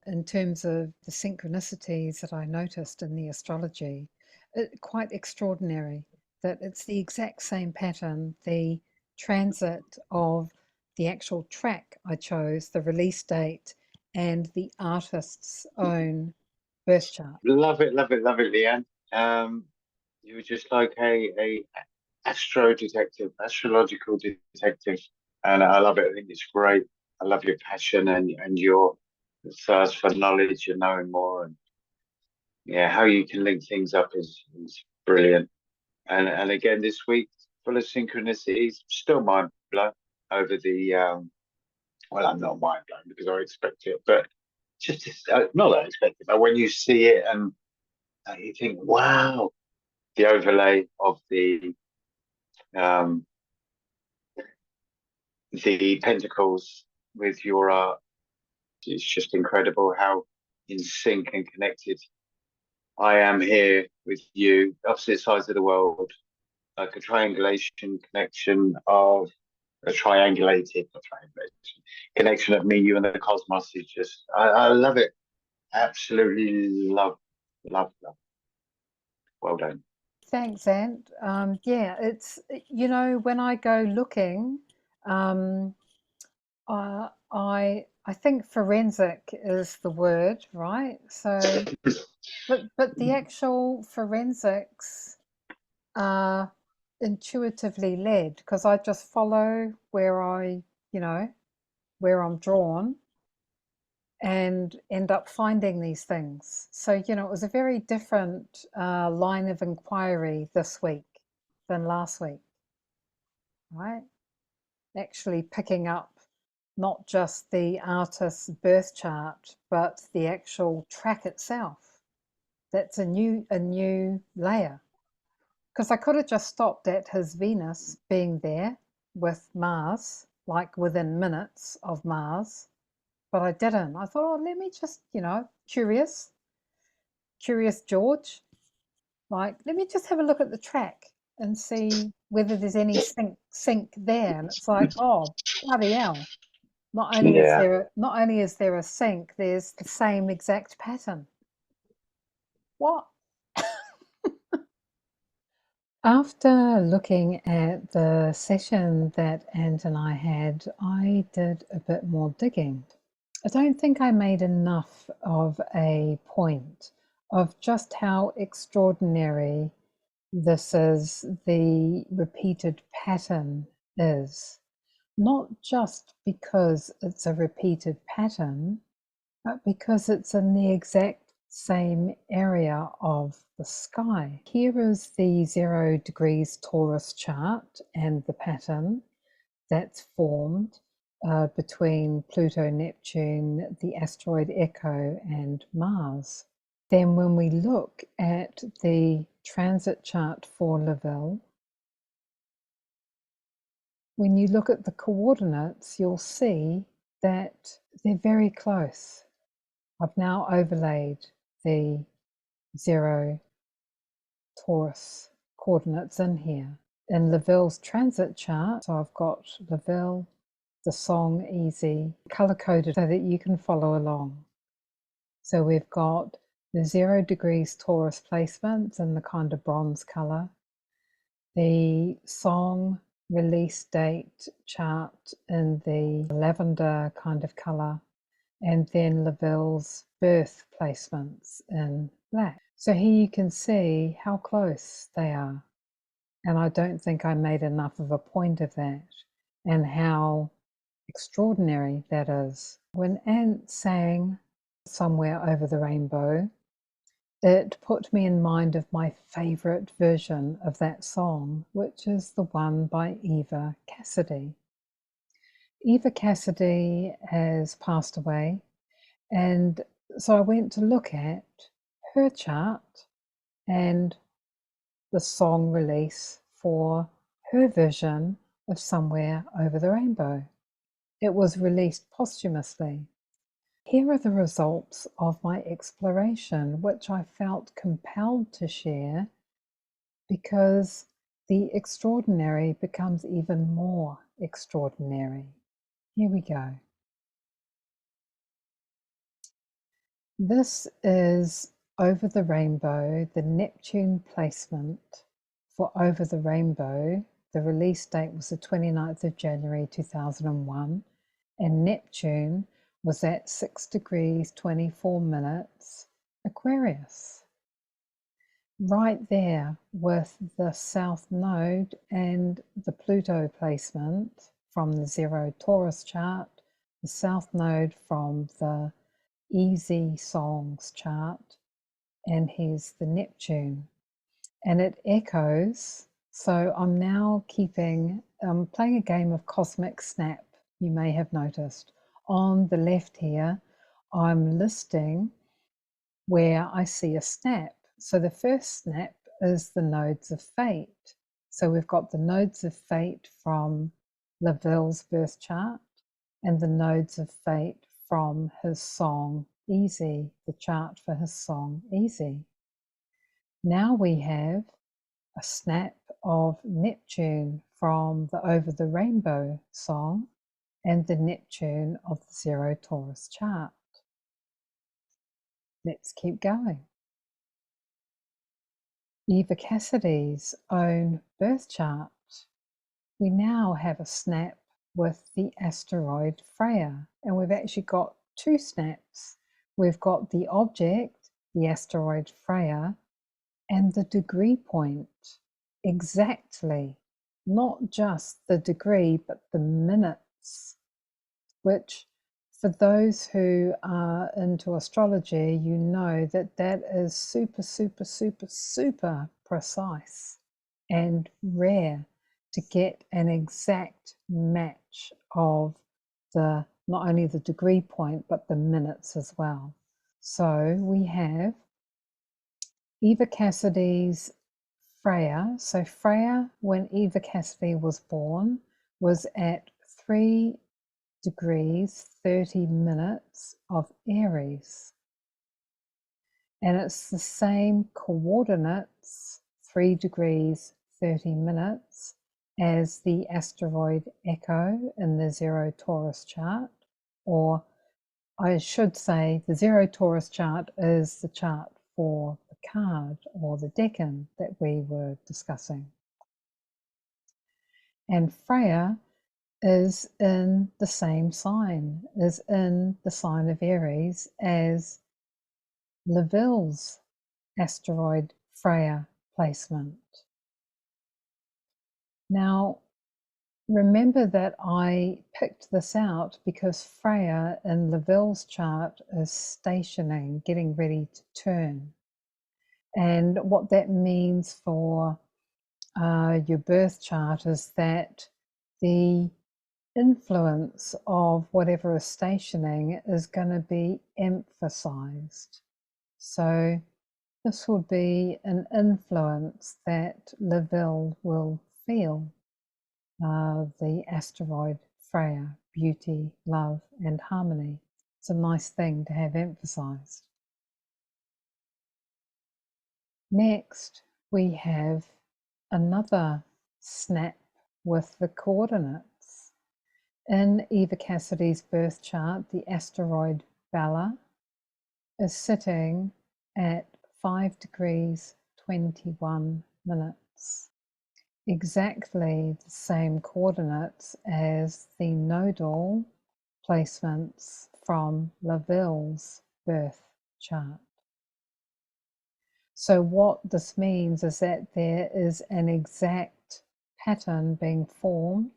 in terms of the synchronicities that I noticed in the astrology. Quite extraordinary that it's the exact same pattern, the transit of the actual track I chose, the release date, and the artist's own birth chart. Love it, Leanne. You were just like a astrological detective, and I love it. I think it's great. I love your passion and your thirst for knowledge and knowing more, and yeah, how you can link things up is brilliant. And again, this week full of synchronicities. Still mind blown over the well, I'm not mind blown because I expect it, but just not that I expect it, but when you see it and you think, wow, the overlay of the pentacles with your art, it's just incredible how in sync and connected I am here with you, opposite sides of the world, like a triangulation connection of a triangulated connection of me, you, and the cosmos is just, I love it. Absolutely love. Well done. Thanks, Ant. Yeah, it's, you know, when I go looking, I think forensic is the word, right? So, but the actual forensics are intuitively led because I just follow where where I'm drawn and end up finding these things. So, you know, it was a very different line of inquiry this week than last week, right? Actually picking up not just the artist's birth chart, but the actual track itself. That's a new layer. Because I could have just stopped at his Venus being there with Mars, like within minutes of Mars, but I didn't. I thought, oh, let me just, curious George, like, let me just have a look at the track and see whether there's any sync there. And it's like, oh, bloody hell. Not only is there a sync, there's the same exact pattern. What? After looking at the session that Ant and I had, I did a bit more digging. I don't think I made enough of a point of just how extraordinary this is, the repeated pattern is. Not just because it's a repeated pattern, but because it's in the exact same area of the sky. Here is the 0 degrees Taurus chart and the pattern that's formed between Pluto, Neptune, the asteroid Echo, and Mars. Then when we look at the transit chart for Laville, when you look at the coordinates, you'll see that they're very close. I've now overlaid the 0 Taurus coordinates in here. In Laville's transit chart, so I've got Laville, the song easy, color-coded so that you can follow along. So we've got the 0 degrees Taurus placements in the kind of bronze color. the song release date chart in the lavender kind of color, and then Laville's birth placements in black. So here you can see how close they are. And I don't think I made enough of a point of that, and how extraordinary that is. When Ant sang Somewhere Over the Rainbow, it put me in mind of my favorite version of that song, which is the one by Eva Cassidy. Eva Cassidy has passed away, and so I went to look at her chart and the song release for her version of Somewhere Over the Rainbow. It was released posthumously. Here are the results of my exploration, which I felt compelled to share because the extraordinary becomes even more extraordinary. Here we go. This is Over the Rainbow, the Neptune placement for Over the Rainbow. The release date was the 29th of January 2001, and Neptune was at 6 degrees 24 minutes Aquarius. Right there with the South Node and the Pluto placement from the Zero Taurus chart, the South Node from the Easy Songs chart, and here's the Neptune. And it echoes, so I'm now playing a game of Cosmic Snap, you may have noticed. On the left here, I'm listing where I see a snap. So the first snap is the nodes of fate. So we've got the nodes of fate from Laville's birth chart and the nodes of fate from his song Easy, the chart for his song Easy. Now we have a snap of Neptune from the Over the Rainbow song and the Neptune of the Zero Taurus chart. Let's keep going. Eva Cassidy's own birth chart. We now have a snap with the asteroid Freya, and we've actually got two snaps. We've got the object, the asteroid Freya, and the degree point. Exactly, not just the degree, but the minutes, which for those who are into astrology, you know that that is super, super, super, super precise and rare to get an exact match of the not only the degree point, but the minutes as well. So we have Eva Cassidy's Freya. So Freya, when Eva Cassidy was born, was at 3 degrees 30 minutes of Aries, and it's the same coordinates, 3 degrees 30 minutes, as the asteroid Echo in the Zero Taurus chart, or I should say the Zero Taurus chart is the chart for the card or the Decan that we were discussing. And Freya is in the same sign, is in the sign of Aries as Laville's asteroid Freya placement. Now, remember that I picked this out because Freya in Laville's chart is stationing, getting ready to turn. And what that means for your birth chart is that the influence of whatever is stationing is going to be emphasized. So this will be an influence that Laville will feel. The asteroid Freya, beauty, love, and harmony. It's a nice thing to have emphasized. Next, we have another snap with the coordinates. In Eva Cassidy's birth chart, the asteroid Bella is sitting at 5 degrees 21 minutes. exactly the same coordinates as the nodal placements from Laville's birth chart. So what this means is that there is an exact pattern being formed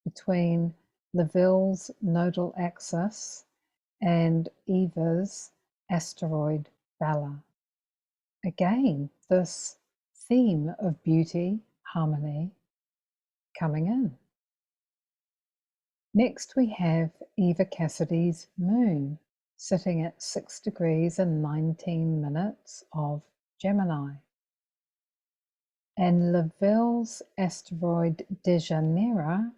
between Laville's nodal axis and Eva's asteroid Bella. Again, this theme of beauty, harmony coming in. Next we have Eva Cassidy's moon sitting at 6 degrees and 19 minutes of Gemini. And Laville's asteroid Dejanira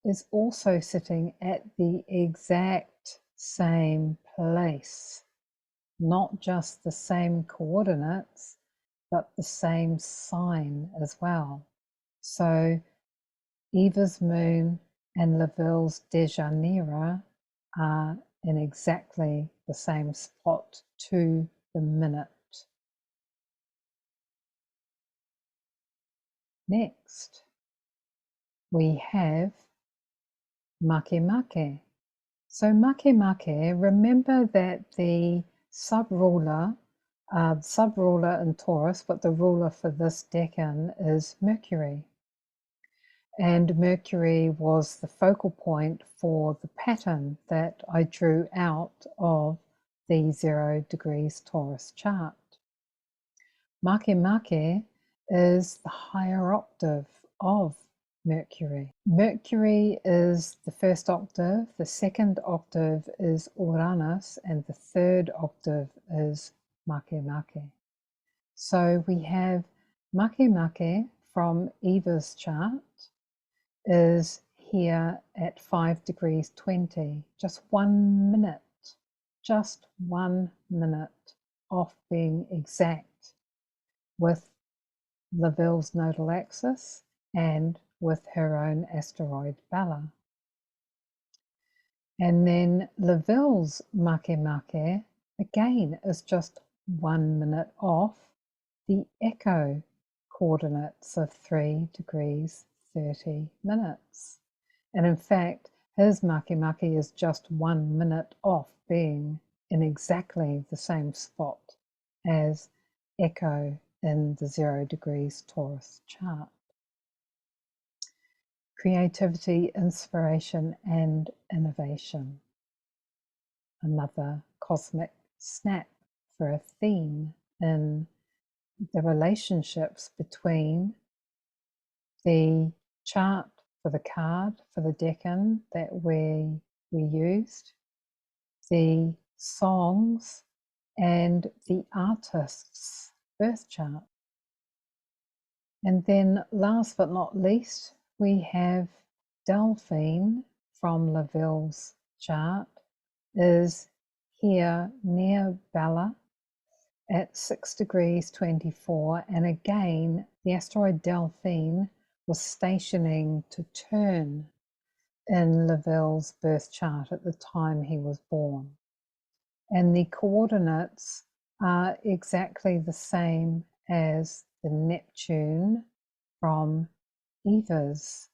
is also sitting at the exact same place. Not just the same coordinates, but the same sign as well. So Eva's moon and Laville's Dejanira are in exactly the same spot to the minute. Next, we have Makemake. So Makemake, remember that the sub-ruler in Taurus, but the ruler for this decan is Mercury. And Mercury was the focal point for the pattern that I drew out of the 0 degrees Taurus chart. Makemake is the higher octave of Mercury. Mercury is the first octave, the second octave is Uranus, and the third octave is Makemake. So we have Makemake from Eva's chart is here at 5 degrees 20, just 1 minute, just 1 minute off being exact with Laville's nodal axis and with her own asteroid Bella. And then Laville's Makemake again is just 1 minute off the echo coordinates of 3 degrees 30 minutes. And in fact, his Makemake is just 1 minute off being in exactly the same spot as echo in the 0 degrees Taurus chart. Creativity, inspiration, and innovation. Another cosmic snap for a theme in the relationships between the chart for the card for the decan that we used, the songs, and the artist's birth chart. And then last but not least, we have Delphine from Laville's chart is here near Bella at 6 degrees 24, and again the asteroid Delphine was stationing to turn in Laville's birth chart at the time he was born. And the coordinates are exactly the same as the Neptune from Eva's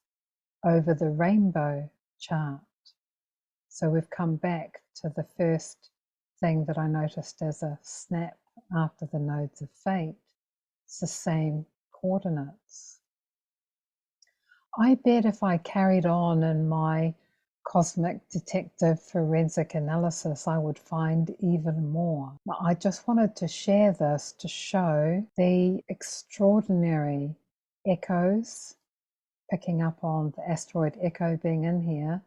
over the rainbow chart. So we've come back to the first thing that I noticed as a snap after the nodes of fate. It's the same coordinates. I bet if I carried on in my cosmic detective forensic analysis, I would find even more. I just wanted to share this to show the extraordinary echoes, picking up on the asteroid echo being in here,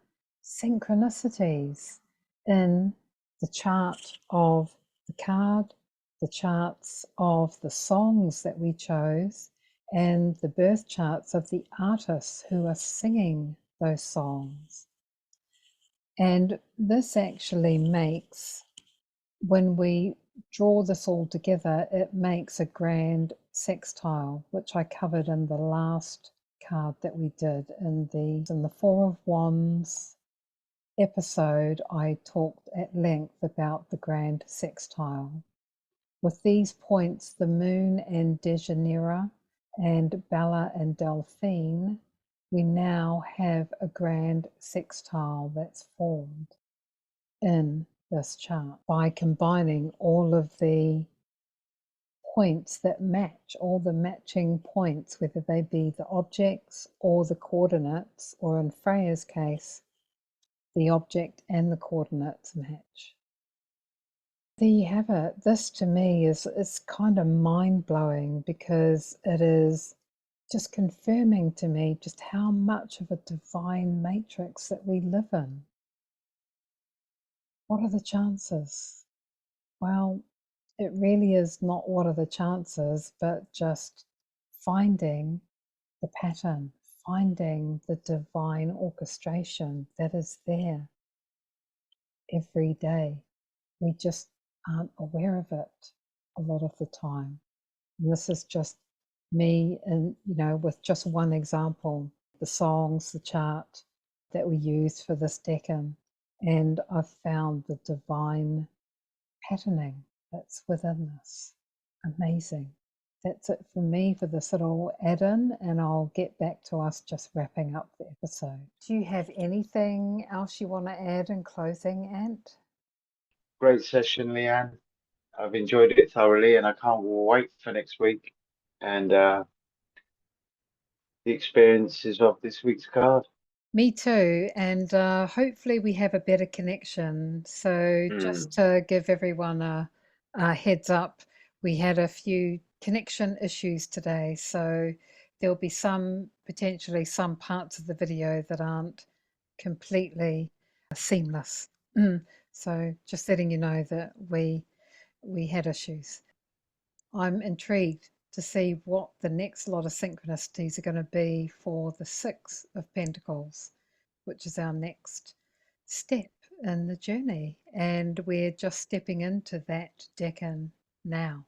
synchronicities in the chart of the card, the charts of the songs that we chose, and the birth charts of the artists who are singing those songs. And this actually makes, when we draw this all together, it makes a grand sextile, which I covered in the last card that we did in the Four of Wands episode. I talked at length about the grand sextile. With these points, the moon and Dejanira and Bella and Delphine, we now have a grand sextile that's formed in this chart by combining all of the points that match, all the matching points, whether they be the objects or the coordinates, or in Freya's case, the object and the coordinates match. There you have it. This to me is kind of mind-blowing, because it is just confirming to me just how much of a divine matrix that we live in. What are the chances? Well, it really is not what are the chances, but just finding the pattern, finding the divine orchestration that is there every day. We just aren't aware of it a lot of the time. And this is just me, and with just one example, the songs, the chart that we use for this decan, and I've found the divine patterning that's within this. Amazing. That's it for me for this little add-in, and I'll get back to us just wrapping up the episode. Do you have anything else you want to add in closing, Ant? Great session, Leanne. I've enjoyed it thoroughly, and I can't wait for next week and the experiences of this week's card. Me too, and hopefully we have a better connection. So just to give everyone a heads up, we had a few connection issues today, so there'll be potentially some parts of the video that aren't completely seamless. So just letting you know that we had issues. I'm intrigued to see what the next lot of synchronicities are going to be for the Six of Pentacles, which is our next step in the journey. And we're just stepping into that decan now.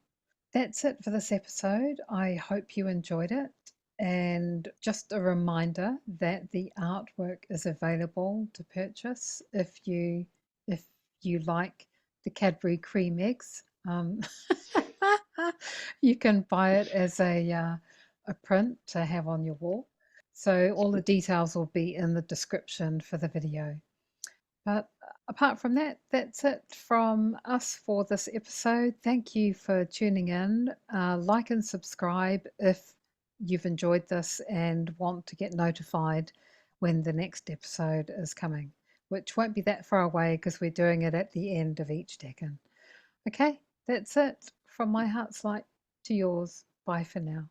That's it for this episode. I hope you enjoyed it. And just a reminder that the artwork is available to purchase if you like the Cadbury cream eggs. You can buy it as a print to have on your wall. So all the details will be in the description for the video. But apart from that, that's it from us for this episode. Thank you for tuning in. Like and subscribe if you've enjoyed this and want to get notified when the next episode is coming, which won't be that far away because we're doing it at the end of each decan. Okay, that's it from my heart's light to yours. Bye for now.